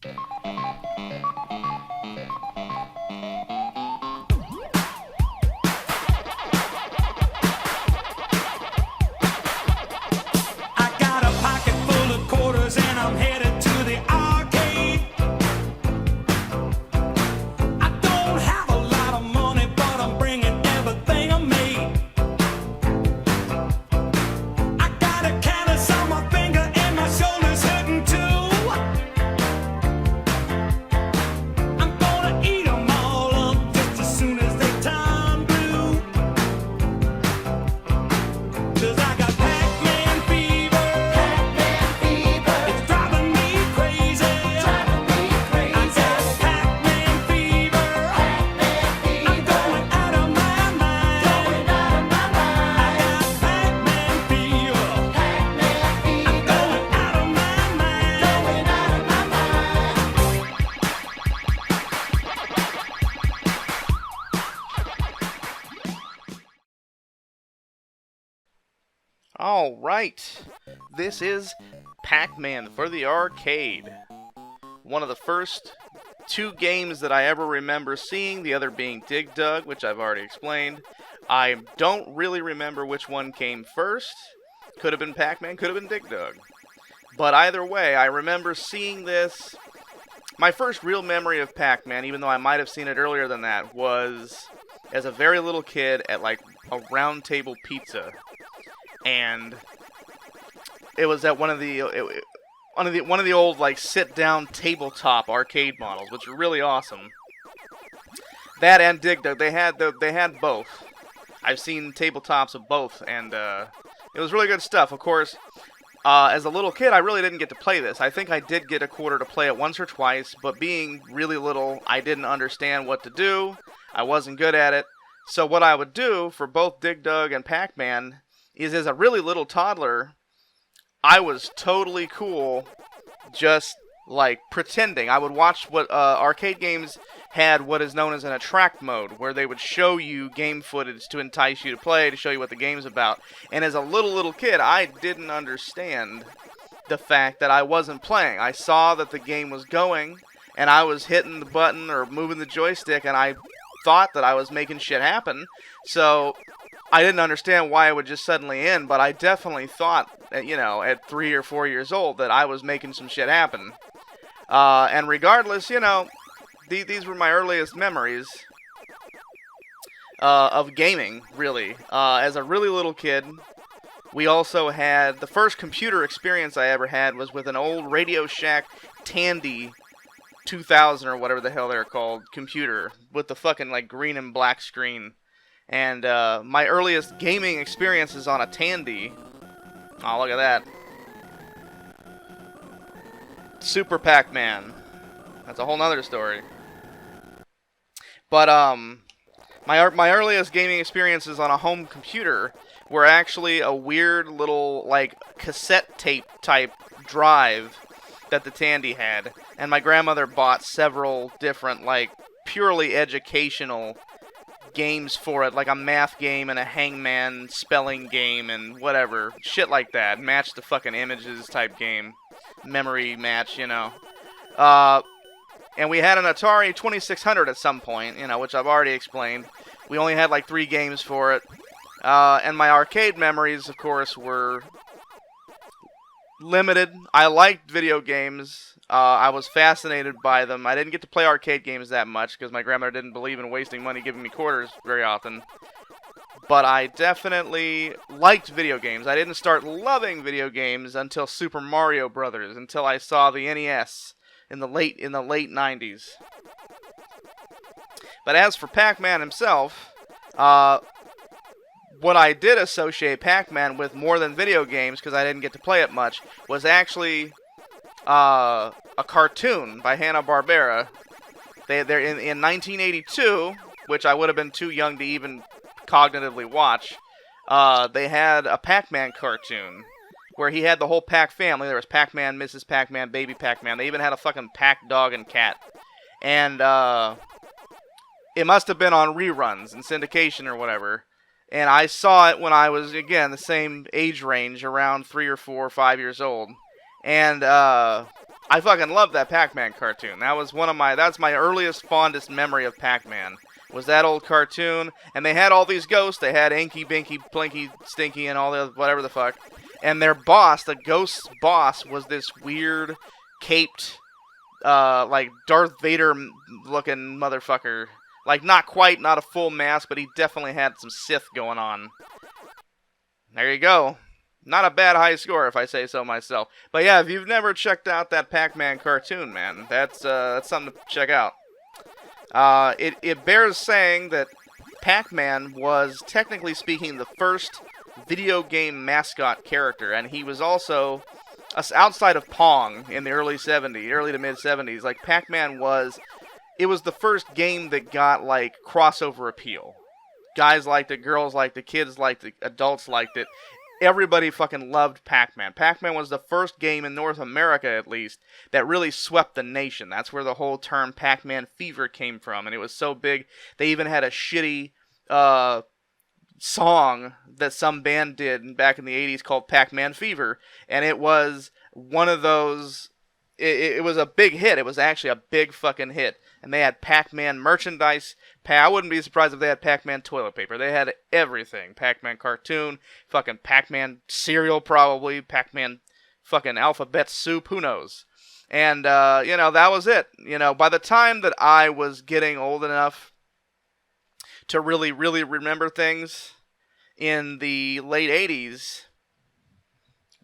I got a pocket full of quarters and I'm headed to the arcade. I don't have a lot of money, but I'm bringing everything I made. I got a callus on my finger and my shoulder's hurting too. I'm gonna eat them all up just as soon as they turn blue. 'Cause I got Pac-Man fever. It's driving me crazy. I got Pac-Man fever. I'm going out of my mind. I got Pac-Man fever. I'm going out of my mind. All right, this is Pac-Man for the arcade. One of the first two games that I ever remember seeing, the other being Dig Dug, which I've already explained. I don't really remember which one came first. Could have been Pac-Man, could have been Dig Dug. But either way, I remember seeing this. My first real memory of Pac-Man, even though I might have seen it earlier than that, was as a very little kid at like a Round Table Pizza. And it was at one of the old like sit-down tabletop arcade models, which are really awesome. That and Dig Dug, they had both. I've seen tabletops of both, and it was really good stuff. Of course, as a little kid, I really didn't get to play this. I think I did get a quarter to play it once or twice, but being really little, I didn't understand what to do. I wasn't good at it. So what I would do for both Dig Dug and Pac-Man is, as a really little toddler, I was totally cool just like pretending. I would watch what arcade games had what is known as an attract mode, where they would show you game footage to entice you to play, to show you what the game's about. And as a little kid, I didn't understand the fact that I wasn't playing. I saw that the game was going, and I was hitting the button or moving the joystick, and I thought that I was making shit happen. So I didn't understand why it would just suddenly end, but I definitely thought, at 3 or 4 years old, that I was making some shit happen. And regardless, these were my earliest memories of gaming, really. As a really little kid, we also had, the first computer experience I ever had was with an old Radio Shack Tandy 2000 or whatever the hell they're called computer with the fucking like green and black screen. And my earliest gaming experiences on a Tandy. Oh, look at that. Super Pac-Man. That's a whole nother story. But my earliest gaming experiences on a home computer were actually a weird little like cassette tape type drive that the Tandy had. And my grandmother bought several different like purely educational games for it, like a math game and a hangman spelling game and whatever. Shit like that. Match the fucking images type game. Memory match, And we had an Atari 2600 at some point, which I've already explained. We only had like 3 games for it. And my arcade memories, of course, were limited. I liked video games. I was fascinated by them. I didn't get to play arcade games that much because my grandmother didn't believe in wasting money giving me quarters very often. But I definitely liked video games. I didn't start loving video games until Super Mario Brothers, until I saw the NES in the late 90s. But as for Pac-Man himself, what I did associate Pac-Man with more than video games, because I didn't get to play it much, was actually a cartoon by Hanna-Barbera. They're in 1982, which I would have been too young to even cognitively watch. They had a Pac-Man cartoon where he had the whole Pac family. There was Pac-Man, Mrs. Pac-Man, Baby Pac-Man. They even had a fucking Pac dog and cat. And it must have been on reruns and syndication or whatever. And I saw it when I was, again, the same age range, around 3 or 4 or 5 years old. And I I fucking love that Pac-Man cartoon. That's my earliest, fondest memory of Pac-Man. Was that old cartoon, and they had all these ghosts. They had Inky, Binky, Blinky, Stinky, and all the whatever the fuck. And their boss, the ghost boss, was this weird, caped, like Darth Vader-looking motherfucker. Like, not a full mask, but he definitely had some Sith going on. There you go. Not a bad high score, if I say so myself. But yeah, if you've never checked out that Pac-Man cartoon, man, that's something to check out. It bears saying that Pac-Man was, technically speaking, the first video game mascot character, and he was also, outside of Pong in the early to mid 70s, like, Pac-Man was the first game that got, like, crossover appeal. Guys liked it, girls liked it, kids liked it, adults liked it. Everybody fucking loved Pac-Man. Pac-Man was the first game in North America, at least, that really swept the nation. That's where the whole term Pac-Man Fever came from, and it was so big, they even had a shitty song that some band did back in the 80s called Pac-Man Fever, and it was one of those... It was a big hit. It was actually a big fucking hit. And they had Pac-Man merchandise. I wouldn't be surprised if they had Pac-Man toilet paper. They had everything. Pac-Man cartoon, fucking Pac-Man cereal probably, Pac-Man fucking alphabet soup, who knows. And, that was it. By the time that I was getting old enough to really, really remember things in the late 80s,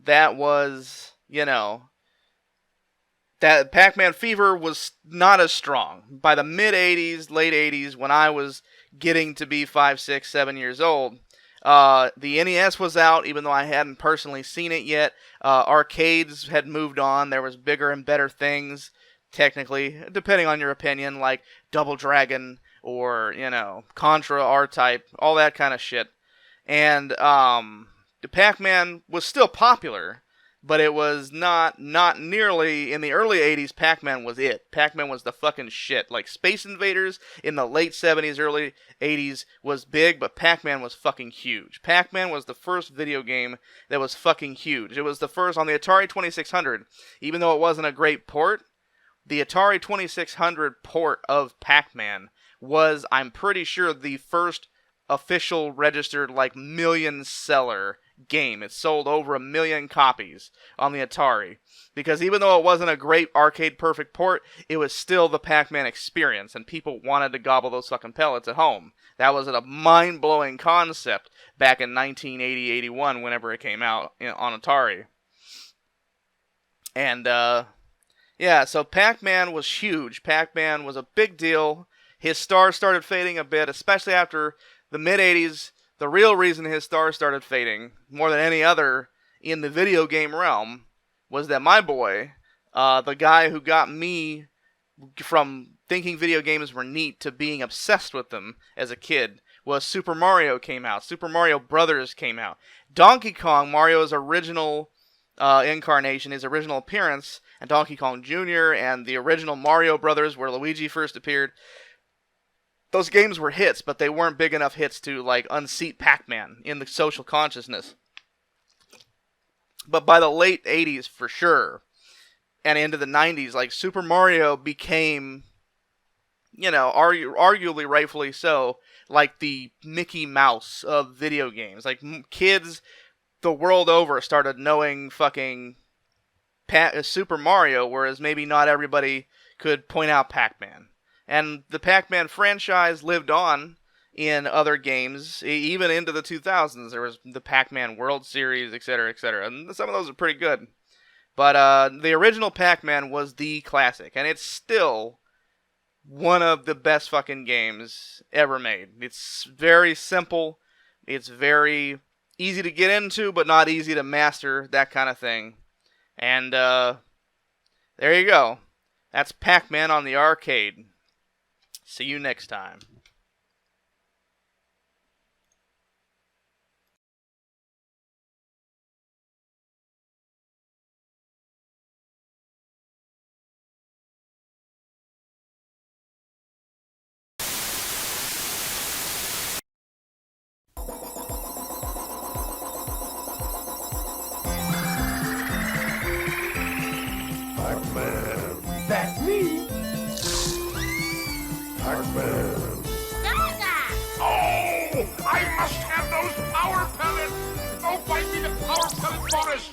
that was, that Pac-Man Fever was not as strong. By the mid-80s, late 80s, when I was getting to be 5, 6, 7 years old, the NES was out, even though I hadn't personally seen it yet. Arcades had moved on. There was bigger and better things, technically, depending on your opinion, like Double Dragon or, Contra R-Type, all that kind of shit. And the Pac-Man was still popular, but it was not nearly, in the early 80s, Pac-Man was it. Pac-Man was the fucking shit. Like, Space Invaders in the late 70s, early 80s was big, but Pac-Man was fucking huge. Pac-Man was the first video game that was fucking huge. It was the first on the Atari 2600. Even though it wasn't a great port, the Atari 2600 port of Pac-Man was, I'm pretty sure, the first official registered, like, million seller game. It sold over 1 million copies on the Atari, because even though it wasn't a great arcade perfect port, it was still the Pac-Man experience, and people wanted to gobble those fucking pellets at home. That was a mind-blowing concept back in 1980-81, whenever it came out on Atari. And so Pac-Man was huge. Pac-Man was a big deal. His star started fading a bit, especially after the mid-80s. The real reason his star started fading, more than any other in the video game realm, was that my boy, the guy who got me from thinking video games were neat to being obsessed with them as a kid, was Super Mario came out. Super Mario Brothers came out. Donkey Kong, Mario's original incarnation, his original appearance, and Donkey Kong Jr., and the original Mario Brothers, where Luigi first appeared, those games were hits, but they weren't big enough hits to, like, unseat Pac-Man in the social consciousness. But by the late 80s, for sure, and into the 90s, like, Super Mario became, arguably rightfully so, like the Mickey Mouse of video games. Like, kids the world over started knowing fucking Super Mario, whereas maybe not everybody could point out Pac-Man. And the Pac-Man franchise lived on in other games, even into the 2000s. There was the Pac-Man World Series, etc., etc. And some of those are pretty good. But the original Pac-Man was the classic, and it's still one of the best fucking games ever made. It's very simple. It's very easy to get into, but not easy to master, that kind of thing. And there you go. That's Pac-Man on the arcade. See you next time. Pac-Man. That's me. Pac-Man. Oh! I must have those power pellets! Go find me the power pellet bonus!